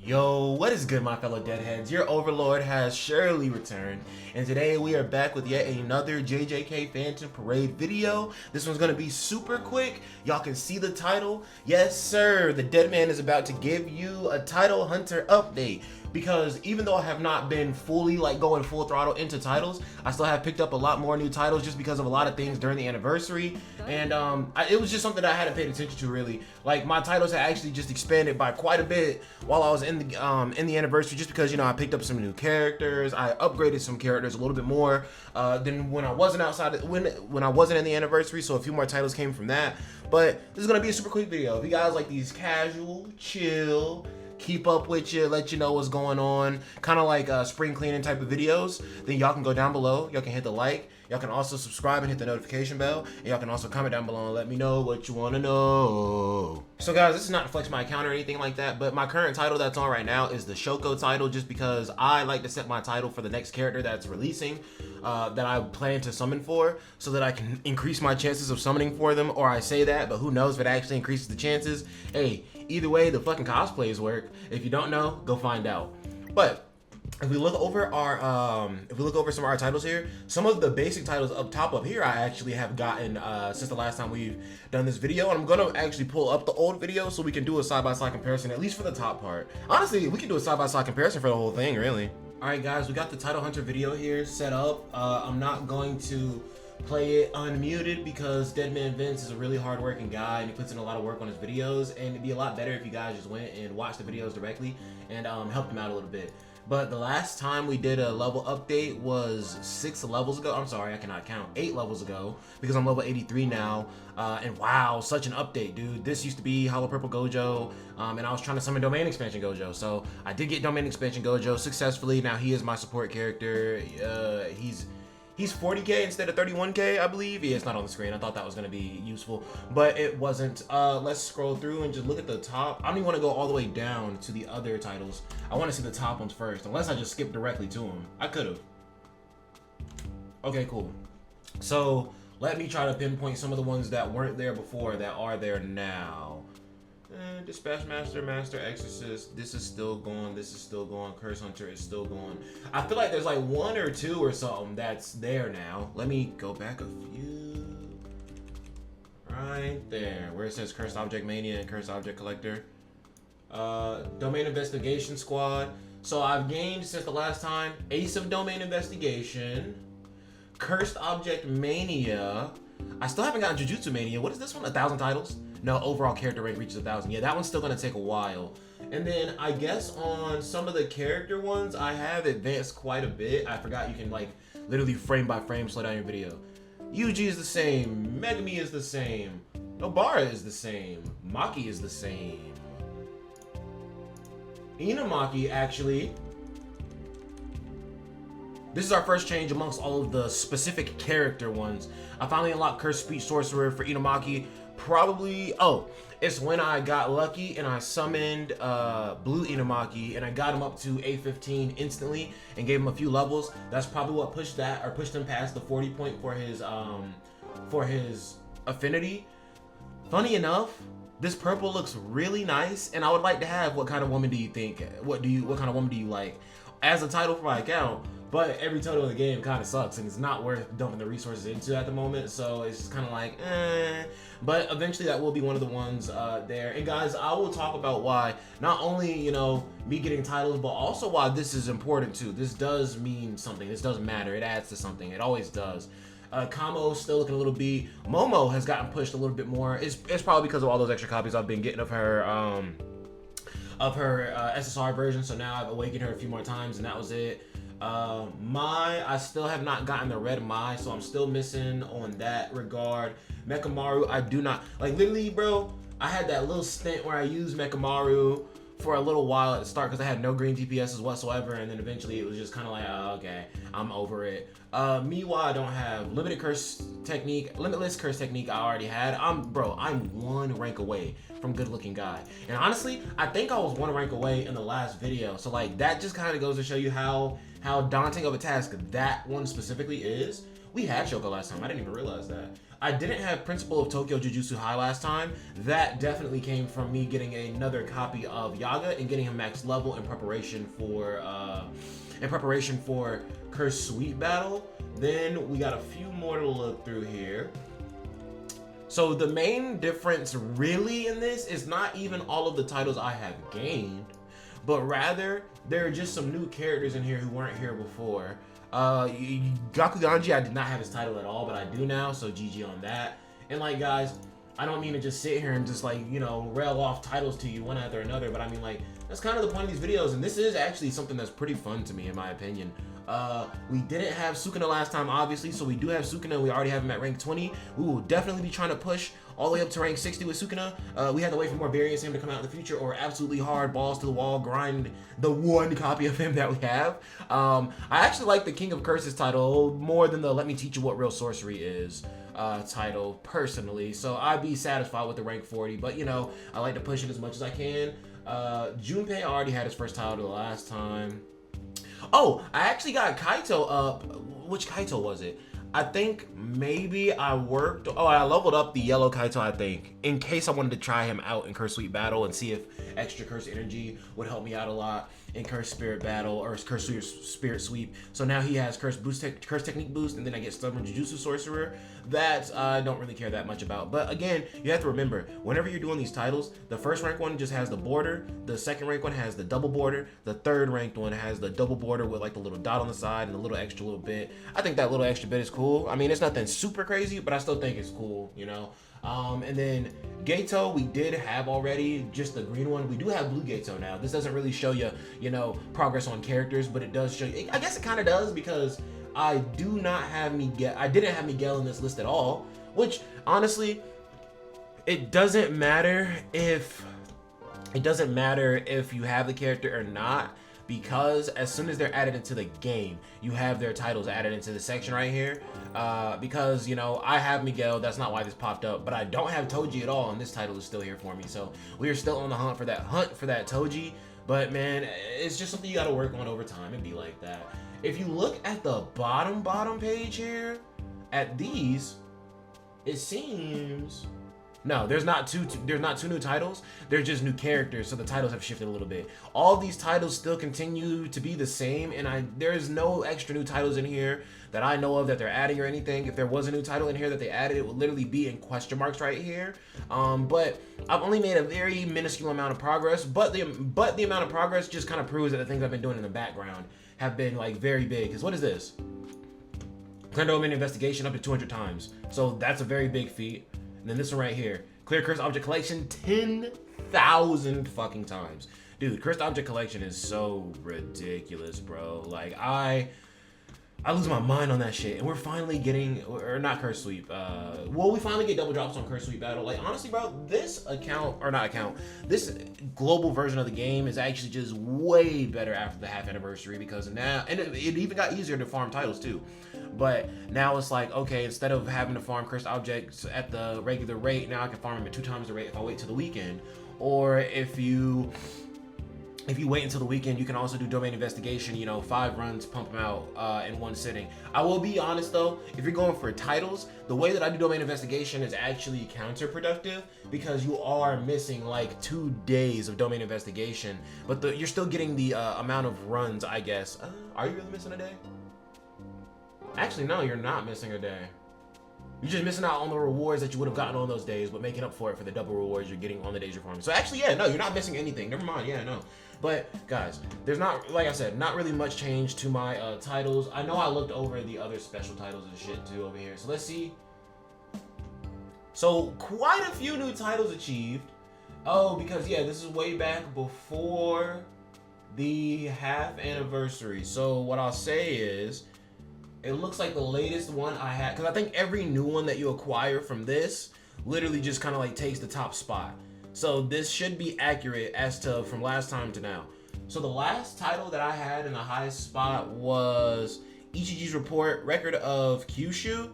Yo, what is good, my fellow deadheads? Your overlord has surely returned, and today we are back with yet another JJK Phantom Parade video. This one's gonna be super quick. Y'all can see the title. Yes, sir, the Deadman is about to give you a title hunter update. Because even though I have not been fully going full throttle into titles, I still have picked up a lot more new titles just because of a lot of things during the anniversary, and it was just something that I hadn't paid attention to really. Like, my titles had actually just expanded by quite a bit while I was in the anniversary, just because, you know, I picked up some new characters, I upgraded some characters a little bit more than when I wasn't when I wasn't in the anniversary. So a few more titles came from that. But this is gonna be a super quick video. If you guys like these casual, chill, keep up with you, let you know what's going on, kind of like spring cleaning type of videos, then y'all can go down below. Y'all can hit the like. Y'all can also subscribe and hit the notification bell. And y'all can also comment down below and let me know what you want to know. So guys, this is not to flex my account or anything like that, but my current title that's on right now is the Shoko title, just because I like to set my title for the next character that's releasing, that I plan to summon for, so that I can increase my chances of summoning for them. Or I say that, but who knows if it actually increases the chances. Hey, either way, the fucking cosplays work. If you don't know, go find out. But if we look over our some of our titles here, some of the basic titles up top up here I actually have gotten since the last time we've done this video, and I'm gonna actually pull up the old video so we can do a side-by-side comparison, at least for the top part. Honestly, we can do a side-by-side comparison for the whole thing, really. All right, guys, we got the title hunter video here set up. I'm not going to play it unmuted because DEADMANVINCE is a really hard-working guy and he puts in a lot of work on his videos, and it'd be a lot better if you guys just went and watched the videos directly and helped him out a little bit. But the last time we did a level update was 6 levels ago. I'm sorry, I cannot count. 8 levels ago, because I'm level 83 now. And wow, such an update, dude. This used to be Hollow Purple Gojo, and I was trying to summon Domain Expansion Gojo. So I did get Domain Expansion Gojo successfully. Now he is my support character. He's 40k instead of 31k, I believe. Yeah, it's not on the screen. I thought that was gonna be useful, but it wasn't. Let's scroll through and just look at the top. I don't even want to go all the way down to the other titles. I want to see the top ones first, unless I just skip directly to them. I could have. Okay, cool. So let me try to pinpoint some of the ones that weren't there before that are there now. Dispatch Master, Master Exorcist, this is still going, this is still going, Curse Hunter is still going. I feel like there's like 1 or 2 or something that's there now. Let me go back a few. Right there, where it says Cursed Object Mania and Cursed Object Collector. Domain Investigation Squad. So I've gained since the last time Ace of Domain Investigation, Cursed Object Mania. I still haven't gotten Jujutsu Mania. What is this one? 1,000 titles? No, overall character rank reaches 1,000. Yeah, that one's still gonna take a while. And then I guess on some of the character ones, I have advanced quite a bit. I forgot you can like literally frame by frame slow down your video. Yuji is the same. Megami is the same. Nobara is the same. Maki is the same. Inamaki, actually. This is our first change amongst all of the specific character ones. I finally unlocked Cursed Speech Sorcerer for Inamaki. Probably, oh, it's when I got lucky and I summoned Blue Inamaki and I got him up to A15 instantly and gave him a few levels. That's probably what pushed him past the 40 point for his affinity. Funny enough, this purple looks really nice, and I would like to have What Kind of Woman Do You Think? What kind of woman do you like as a title for my account. But every title in the game kind of sucks, and it's not worth dumping the resources into at the moment, so it's just kind of like, eh. But eventually that will be one of the ones there. And guys, I will talk about why, not only, you know, me getting titles, but also why this is important too. This does mean something. This does matter. It adds to something. It always does. Kamo's still looking a little beat. Momo has gotten pushed a little bit more. It's probably because of all those extra copies I've been getting of her SSR version, so now I've awakened her a few more times, and that was it. I still have not gotten the red Mai, so I'm still missing on that regard. Mechamaru, I do not, like, literally, bro, I had that little stint where I used Mechamaru for a little while at the start because I had no green DPSs whatsoever, and then eventually it was just kind of like, oh, okay, I'm over it. Meanwhile, I don't have Limitless Curse Technique I already had. I'm 1 rank away from Good Looking Guy. And honestly, I think I was 1 rank away in the last video. So like, that just kind of goes to show you how daunting of a task that one specifically is. We had Shoko last time. I didn't even realize that. I didn't have Principle of Tokyo Jujutsu High last time. That definitely came from me getting another copy of Yaga and getting him max level in preparation for Curse Sweet Battle. Then we got a few more to look through here. So the main difference really in this is not even all of the titles I have gained, but rather there are just some new characters in here who weren't here before. Gakuganji, I did not have his title at all, but I do now, so GG on that. And like, guys, I don't mean to just sit here and just like, you know, rail off titles to you one after another, but I mean, like, that's kind of the point of these videos, and this is actually something that's pretty fun to me, in my opinion. We didn't have Sukuna last time, obviously, so we do have Sukuna. We already have him at rank 20. We will definitely be trying to push all the way up to rank 60 with Sukuna. We have to wait for more variants of him to come out in the future, or absolutely hard balls to the wall grind the one copy of him that we have. I actually like the King of Curses title more than the Let Me Teach You What Real Sorcery Is title, personally. So I'd be satisfied with the rank 40, but you know, I like to push it as much as I can. Junpei already had his first title the last time. Oh, I actually got Kaito up. Which Kaito was it? I think maybe I leveled up the yellow Kaito, I think, in case I wanted to try him out in Curse Sweet Battle and see if extra Curse Energy would help me out a lot in Curse Spirit Battle or Curse Spirit Sweep. So now he has Curse Technique Boost, and then I get Stubborn Jujutsu Sorcerer. That I don't really care that much about. But again, you have to remember, whenever you're doing these titles, the first rank one just has the border, the second rank one has the double border, the third ranked one has the double border with like the little dot on the side and a little extra little bit. I think that little extra bit is cool. I mean, it's nothing super crazy, but I still think it's cool, you know. And then Gato, we did have already, just the green one. We do have blue Gato now. This doesn't really show you, you know, progress on characters, but it does show you, I guess it kind of does, because I didn't have Miguel in this list at all, which honestly, it doesn't matter if you have the character or not, because as soon as they're added into the game, you have their titles added into the section right here. Because, you know, I have Miguel, that's not why this popped up, but I don't have Toji at all, and this title is still here for me. So we are still on the hunt for that Toji. But man, it's just something you gotta work on over time and be like that. If you look at the bottom page here, at these, it seems, no, there's not two new titles. They're just new characters, so the titles have shifted a little bit. All these titles still continue to be the same, and there's no extra new titles in here that I know of that they're adding or anything. If there was a new title in here that they added, it would literally be in question marks right here. But I've only made a very minuscule amount of progress, but the amount of progress just kind of proves that the things I've been doing in the background have been like very big. Because what is this? Clear domain investigation up to 200 times. So that's a very big feat. And then this one right here, clear cursed object collection 10,000 fucking times. Dude, cursed object collection is so ridiculous, bro. Like I lose my mind on that shit. And we're finally getting, or not curse sweep. Well, we finally get double drops on curse sweep battle. Like honestly, bro, this this global version of the game is actually just way better after the half anniversary, because now, and it even got easier to farm titles too. But now it's like, okay, instead of having to farm cursed objects at the regular rate, now I can farm them at 2 times the rate if I wait till the weekend. Or if you wait until the weekend, you can also do domain investigation, you know, 5 runs, pump them out in one sitting. I will be honest though, if you're going for titles, the way that I do domain investigation is actually counterproductive, because you are missing like 2 days of domain investigation, but you're still getting the amount of runs, I guess. Are you really missing a day? Actually, no, you're not missing a day. You're just missing out on the rewards that you would have gotten on those days, but making up for it for the double rewards you're getting on the days you're farming. So actually, yeah, no, you're not missing anything. Never mind, yeah, no. But guys, there's not, like I said, not really much change to my titles. I know I looked over the other special titles and shit too over here. So let's see. So quite a few new titles achieved. Oh, because yeah, this is way back before the half anniversary. So what I'll say is, it looks like the latest one I had, because I think every new one that you acquire from this literally just kind of like takes the top spot. So this should be accurate as to from last time to now. So the last title that I had in the highest spot was Ichiji's Report, Record of Kyushu.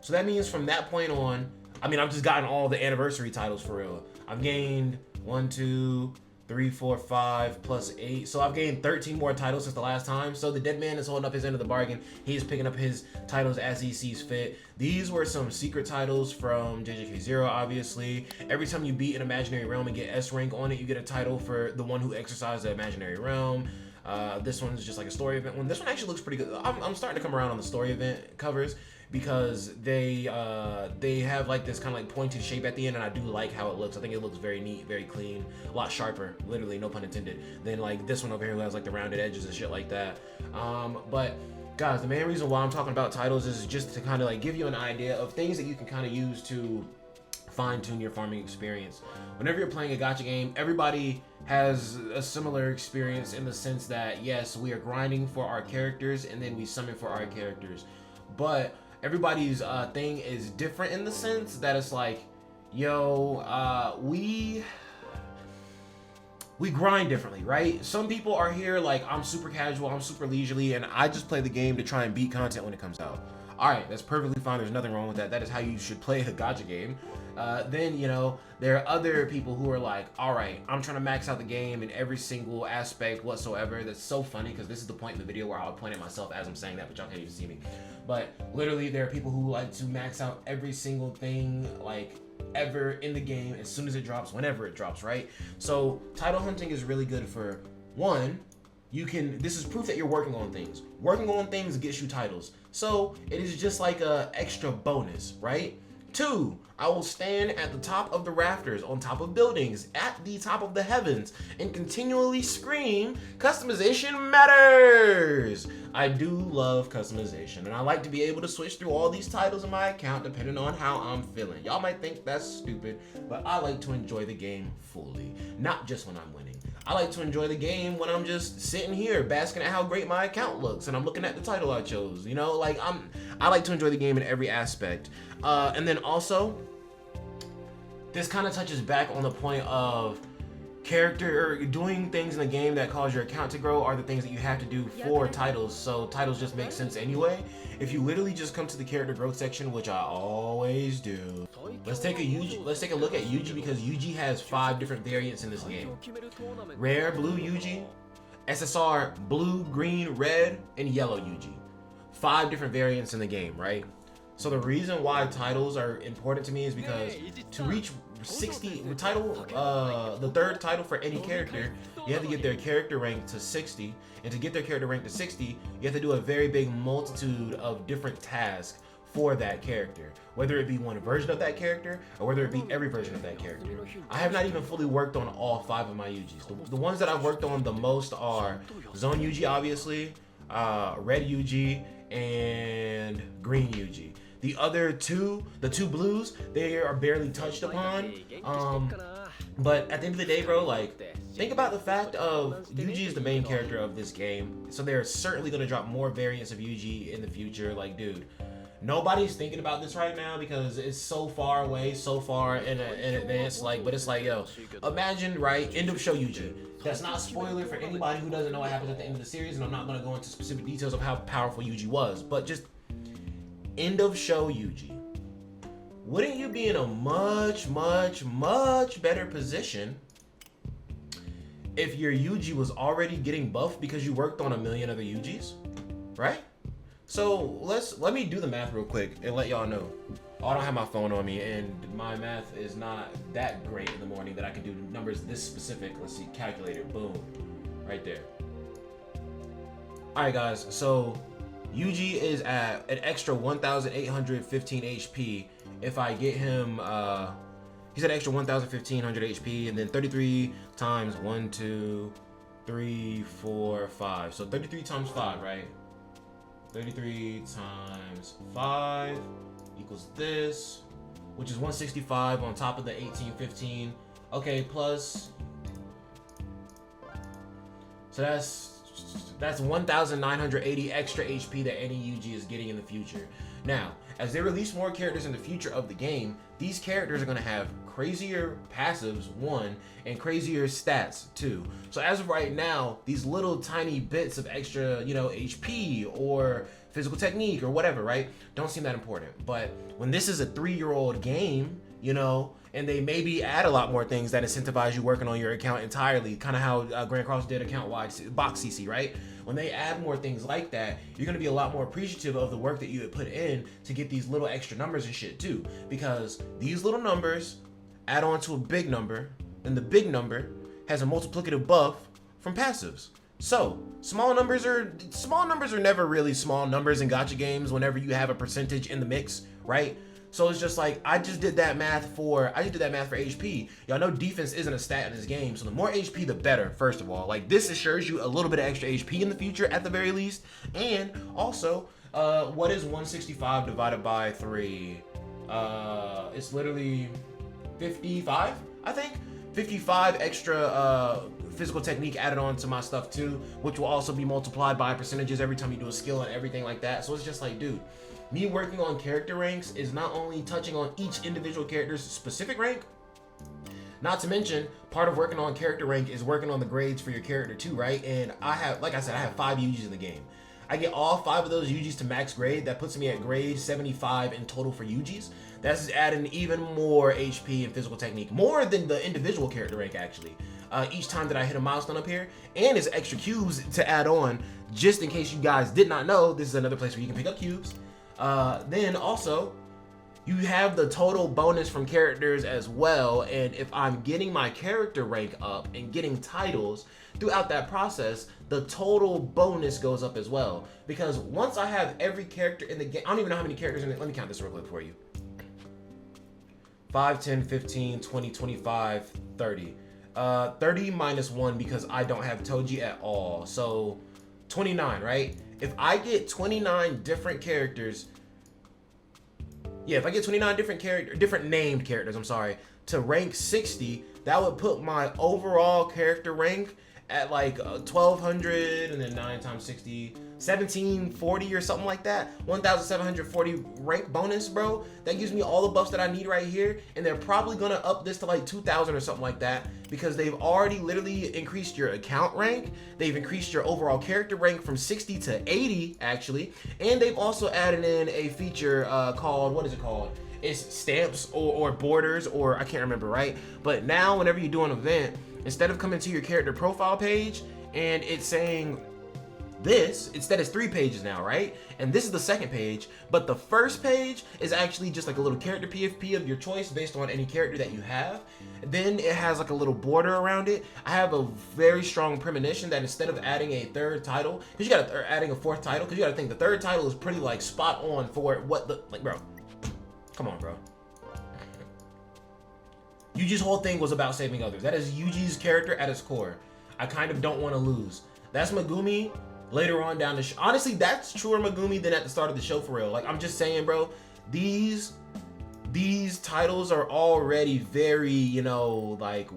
So that means from that point on, I mean, I've just gotten all the anniversary titles for real. I've gained 1, 2, 3, 4, 5 plus 8. So I've gained 13 more titles since the last time. So the dead man is holding up his end of the bargain. He's picking up his titles as he sees fit. These were some secret titles from JJK0, obviously. Every time you beat an imaginary realm and get S rank on it, you get a title for the one who exercised the imaginary realm. This one's just like a story event one. This one actually looks pretty good. I'm starting to come around on the story event covers, because they have like this kind of like pointed shape at the end, and I do like how it looks. I think it looks very neat, very clean, a lot sharper, literally, no pun intended, than like this one over here who has like the rounded edges and shit like that. But guys, the main reason why I'm talking about titles is just to kind of like give you an idea of things that you can kind of use to fine-tune your farming experience. Whenever you're playing a gacha game, everybody has a similar experience in the sense that, yes, we are grinding for our characters and then we summon for our characters, but everybody's thing is different in the sense that it's like, yo, we grind differently, right? Some people are here like, I'm super casual, I'm super leisurely, and I just play the game to try and beat content when it comes out. All right, that's perfectly fine. There's nothing wrong with that. That is how you should play a gacha game. Then, you know, there are other people who are like, all right, I'm trying to max out the game in every single aspect whatsoever. That's so funny, because this is the point in the video where I'll point at myself as I'm saying that, but y'all can't even see me. But literally, there are people who like to max out every single thing, like, ever in the game as soon as it drops, whenever it drops, right? So title hunting is really good for, one, this is proof that you're working on things. Working on things gets you titles. So it is just like a extra bonus, right? 2, I will stand at the top of the rafters, on top of buildings, at the top of the heavens, and continually scream, customization matters! I do love customization, and I like to be able to switch through all these titles in my account depending on how I'm feeling. Y'all might think that's stupid, but I like to enjoy the game fully, not just when I'm winning. I like to enjoy the game when I'm just sitting here basking at how great my account looks and I'm looking at the title I chose, you know? Like, I like to enjoy the game in every aspect. And then also, this kind of touches back on the point of character, or doing things in the game that cause your account to grow are the things that you have to do for titles. So titles just make sense anyway. If you literally just come to the character growth section, which I always do, let's take a look at Yuji, because Yuji has 5 different variants in this game. Rare blue Yuji, SSR blue, green, red, and yellow Yuji. 5 different variants in the game, right? So the reason why titles are important to me is because to reach 60 title, the 3rd title for any character, you have to get their character rank to 60, and to get their character rank to 60, you have to do a very big multitude of different tasks for that character, whether it be one version of that character or whether it be every version of that character. I have not even fully worked on all 5 of my Yujis. The ones that I've worked on the most are Zone Yuji, obviously, Red Yuji, and Green Yuji. The other 2, the 2 blues, they are barely touched upon. But at the end of the day, bro, like, think about the fact of Yuji is the main character of this game, so they're certainly gonna drop more variants of Yuji in the future. Like, dude, nobody's thinking about this right now because it's so far away, so far in advance. Like, but it's like, yo, imagine, right? End of show Yuji. That's not a spoiler for anybody who doesn't know what happens at the end of the series, and I'm not gonna go into specific details of how powerful Yuji was, but just end of show Yuji. Wouldn't you be in a much, much, much better position if your Yuji was already getting buffed because you worked on a million other Yujis, right? So let me do the math real quick and let y'all know. Oh, I don't have my phone on me, and my math is not that great in the morning that I can do numbers this specific. Let's see, calculator, boom, right there. All right, guys, so Yuji is at an extra 1,815 HP. If I get him, he's at extra 1,500 HP, and then 33 times 1, 2, 3, 4, 5. So 33 times 5, right? 33 times 5 equals this, which is 165 on top of the 1815. Okay, plus, so that's 1,980 extra HP that any Yuji is getting in the future. Now, as they release more characters in the future of the game, these characters are going to have crazier passives, 1, and crazier stats, 2. So as of right now, these little tiny bits of extra, you know, HP or physical technique or whatever, right, don't seem that important. But when this is a 3-year-old game, you know, and they maybe add a lot more things that incentivize you working on your account entirely, kind of how Grand Cross did account-wide box CC, right? When they add more things like that, you're gonna be a lot more appreciative of the work that you had put in to get these little extra numbers and shit too, because these little numbers add on to a big number, and the big number has a multiplicative buff from passives. So small numbers are never really small numbers in gacha games whenever you have a percentage in the mix, right? So it's just like, I just did that math for HP. Y'all know defense isn't a stat in this game, so the more HP, the better, first of all. Like, this assures you a little bit of extra HP in the future at the very least. And also, what is 165 divided by 3? It's literally 55, I think. 55 extra physical technique added on to my stuff too, which will also be multiplied by percentages every time you do a skill and everything like that. So it's just like, dude, me working on character ranks is not only touching on each individual character's specific rank, not to mention part of working on character rank is working on the grades for your character too, right? And I have, like I said, I have 5 UGs in the game. I get all 5 of those UGs to max grade. That puts me at grade 75 in total for UGs. That's adding even more HP and physical technique, more than the individual character rank actually. Each time that I hit a milestone up here, and it's extra cubes to add on, just in case you guys did not know, this is another place where you can pick up cubes. Then also, you have the total bonus from characters as well, and if I'm getting my character rank up and getting titles throughout that process, the total bonus goes up as well. Because once I have every character in the game, I don't even know how many characters in it. Let me count this real quick for you. 5, 10, 15, 20, 25, 30. 30 minus 1 because I don't have Toji at all. So 29, right? If I get 29 different characters, if I get 29 different named characters, I'm sorry, to rank 60, that would put my overall character rank at like 1200, and then 9 times 60, 1740 or something like that. 1740 rank bonus, bro. That gives me all the buffs that I need right here, and they're probably gonna up this to like 2000 or something like that, because they've already literally increased your account rank. They've increased your overall character rank from 60 to 80 actually, and they've also added in a feature called, what is it called? It's stamps or borders, or I can't remember, right? But now whenever you do an event, instead of coming to your character profile page and it's saying this, instead it's 3 pages now, right? And this is the second page, but the first page is actually just like a little character PFP of your choice based on any character that you have. Then it has like a little border around it. I have a very strong premonition that instead of adding a 3rd title, because you gotta, adding a 4th title, because you gotta think the 3rd title is pretty like spot on for what the, like, bro, come on, bro. Yuji's whole thing was about saving others. That is Yuji's character at its core. I kind of don't want to lose. That's Megumi later on down the show. Honestly, that's truer Megumi than at the start of the show for real. Like, I'm just saying, bro, these titles are already very, you know, like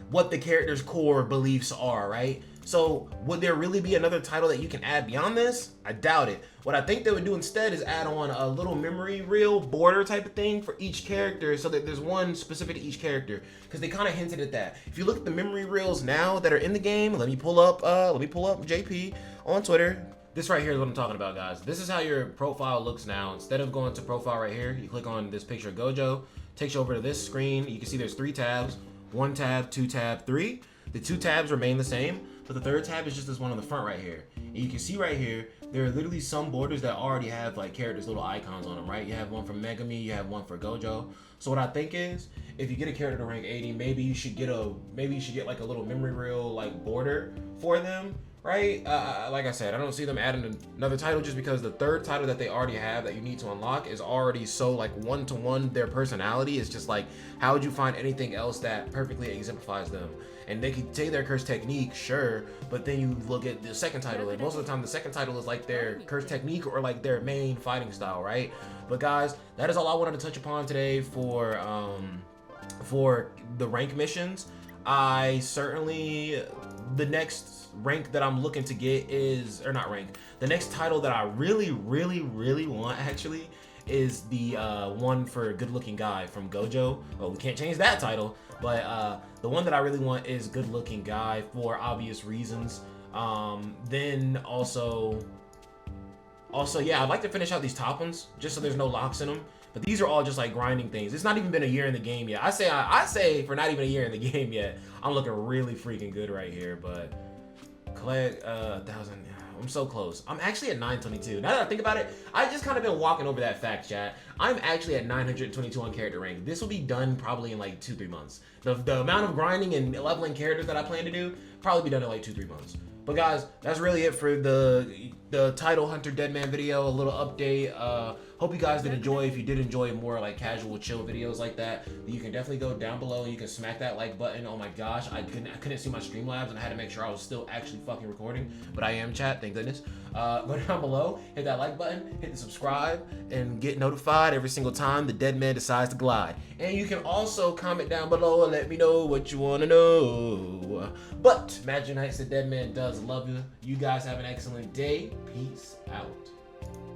what the character's core beliefs are, right? So would there really be another title that you can add beyond this? I doubt it. What I think they would do instead is add on a little memory reel border type of thing for each character, so that there's one specific to each character, because they kind of hinted at that. If you look at the memory reels now that are in the game, let me pull up JP on Twitter. This right here is what I'm talking about, guys. This is how your profile looks now. Instead of going to profile right here, you click on this picture of Gojo, takes you over to this screen. You can see there's 3 tabs, 1 tab, 2 tab, 3. The 2 tabs remain the same, but the 3rd tab is just this one on the front right here. And you can see right here, there are literally some borders that already have like characters' little icons on them, right? You have one for Megumi, you have one for Gojo. So what I think is, if you get a character to rank 80, maybe you should get like a little memory reel like border for them, right? Like I said, I don't see them adding another title just because the 3rd title that they already have that you need to unlock is already so like one-to-one their personality. It's just like, how would you find anything else that perfectly exemplifies them? And they could say their curse technique, sure, but then you look at the 2nd title, and most of the time the 2nd title is like their curse technique or like their main fighting style, right? But guys, that is all I wanted to touch upon today for the rank missions. I certainly, the next rank that I'm looking to get is, or not rank, the next title that I really want actually is the one for Good Looking Guy from Gojo. Well, we can't change that title, but the one that I really want is Good Looking Guy for obvious reasons. Then also, yeah, I'd like to finish out these top ones just so there's no locks in them, But these are all just like grinding things. It's not even been a year in the game yet. I say for not even a year in the game yet, I'm looking really freaking good right here. But collect 1,000. I'm so close. I'm actually at 922. Now that I think about it, I just kind of been walking over that fact, chat. I'm actually at 922 on character rank. This will be done probably in like 2-3 months. The amount of grinding and leveling characters that I plan to do probably be done in like 2-3 months. But guys, that's really it for the title hunter deadman video. A little update. Hope you guys did enjoy. If you did enjoy more like casual chill videos like that, you can definitely go down below and you can smack that like button. Oh my gosh, I couldn't see my Streamlabs and I had to make sure I was still actually fucking recording, but I am, chat, thank goodness. Go down below, hit that like button, hit the subscribe, and get notified every single time the dead man decides to glide. And you can also comment down below and let me know what you want to know. But Magic Knights, the dead man does love you. You guys have an excellent day. Peace out.